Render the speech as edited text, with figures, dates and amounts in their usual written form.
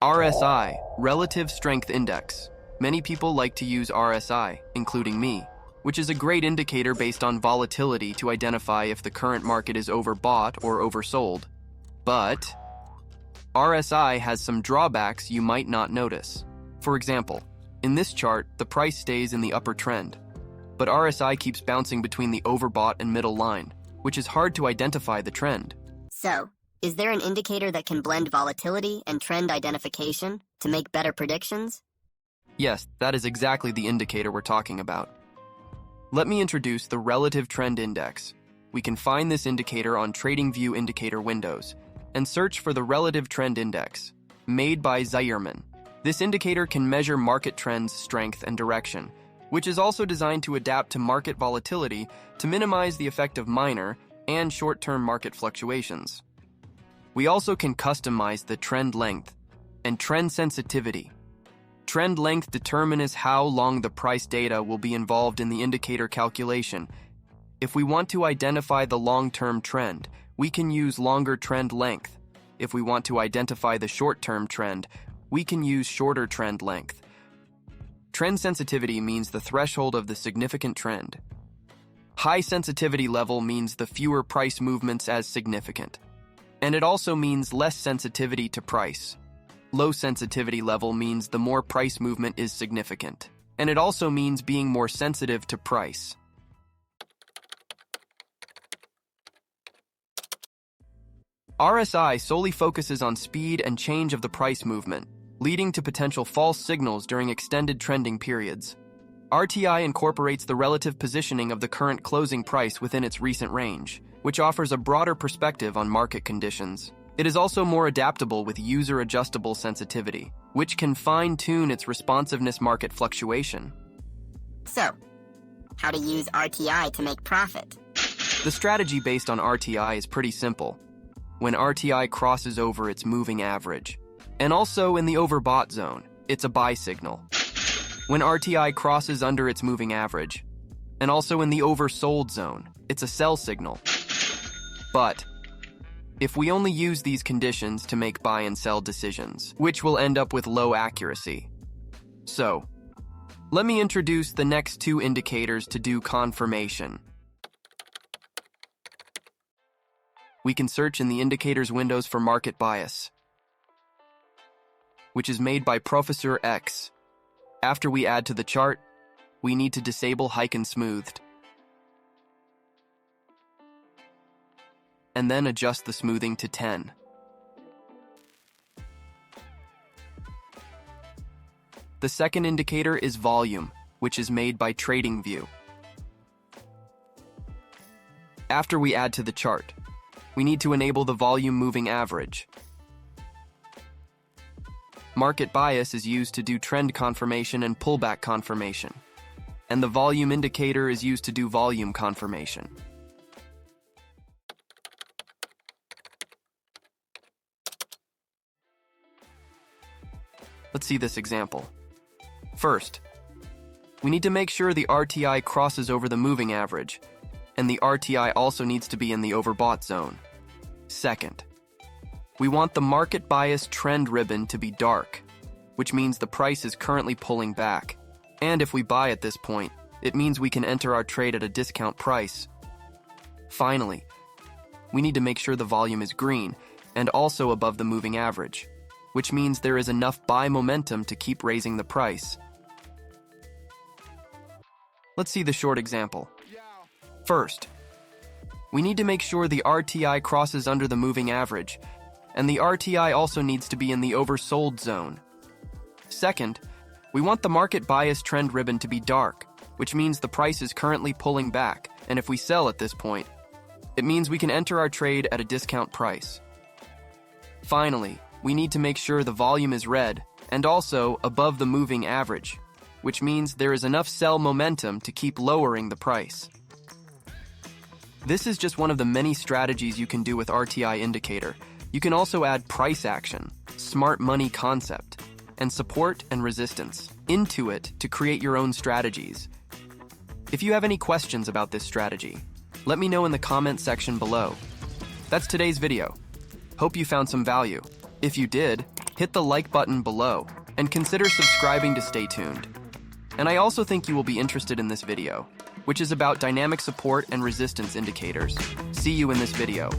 RSI, Relative Strength Index. Many people like to use RSI, including me, which is a great indicator based on volatility to identify if the current market is overbought or oversold. But RSI has some drawbacks you might not notice. For example, in this chart, the price stays in the upper trend, but RSI keeps bouncing between the overbought and middle line, which is hard to identify the trend. So, is there an indicator that can blend volatility and trend identification to make better predictions? Yes, that is exactly the indicator we're talking about. Let me introduce the Relative Trend Index. We can find this indicator on TradingView indicator windows and search for the Relative Trend Index, made by Zierman. This indicator can measure market trends' strength and direction, which is also designed to adapt to market volatility to minimize the effect of minor and short-term market fluctuations. We also can customize the trend length and trend sensitivity. Trend length determines how long the price data will be involved in the indicator calculation. If we want to identify the long-term trend, we can use longer trend length. If we want to identify the short-term trend, we can use shorter trend length. Trend sensitivity means the threshold of the significant trend. High sensitivity level means the fewer price movements as significant. And it also means less sensitivity to price. Low sensitivity level means the more price movement is significant. And it also means being more sensitive to price. RSI solely focuses on speed and change of the price movement, leading to potential false signals during extended trending periods. RTI incorporates the relative positioning of the current closing price within its recent range, which offers a broader perspective on market conditions. It is also more adaptable with user-adjustable sensitivity, which can fine-tune its responsiveness market fluctuation. So, how to use RTI to make profit? The strategy based on RTI is pretty simple. When RTI crosses over its moving average, and also in the overbought zone, it's a buy signal. When RTI crosses under its moving average, and also in the oversold zone, it's a sell signal. But if we only use these conditions to make buy and sell decisions, which will end up with low accuracy. So, let me introduce the next two indicators to do confirmation. We can search in the indicators windows for market bias, which is made by Professor X. After we add to the chart, we need to disable hike and smoothed, and then adjust the smoothing to 10. The second indicator is volume, which is made by TradingView. After we add to the chart, we need to enable the volume moving average. Market bias is used to do trend confirmation and pullback confirmation, and the volume indicator is used to do volume confirmation. Let's see this example. First, we need to make sure the RTI crosses over the moving average, and the RTI also needs to be in the overbought zone. Second, we want the market bias trend ribbon to be dark, which means the price is currently pulling back. And if we buy at this point, it means we can enter our trade at a discount price. Finally, we need to make sure the volume is green and also above the moving average, which means there is enough buy momentum to keep raising the price. Let's see the short example. First, we need to make sure the RTI crosses under the moving average, and the RTI also needs to be in the oversold zone. Second, we want the market bias trend ribbon to be dark, which means the price is currently pulling back, and if we sell at this point, it means we can enter our trade at a discount price. Finally, we need to make sure the volume is red and also above the moving average, which means there is enough sell momentum to keep lowering the price. This is just one of the many strategies you can do with RTI indicator. You can also add price action, smart money concept, and support and resistance into it to create your own strategies. If you have any questions about this strategy, let me know in the comment section below. That's today's video. Hope you found some value. If you did, Hit the like button below and consider subscribing to stay tuned. And I also think you will be interested in this video, which is about dynamic support and resistance indicators. See you in this video.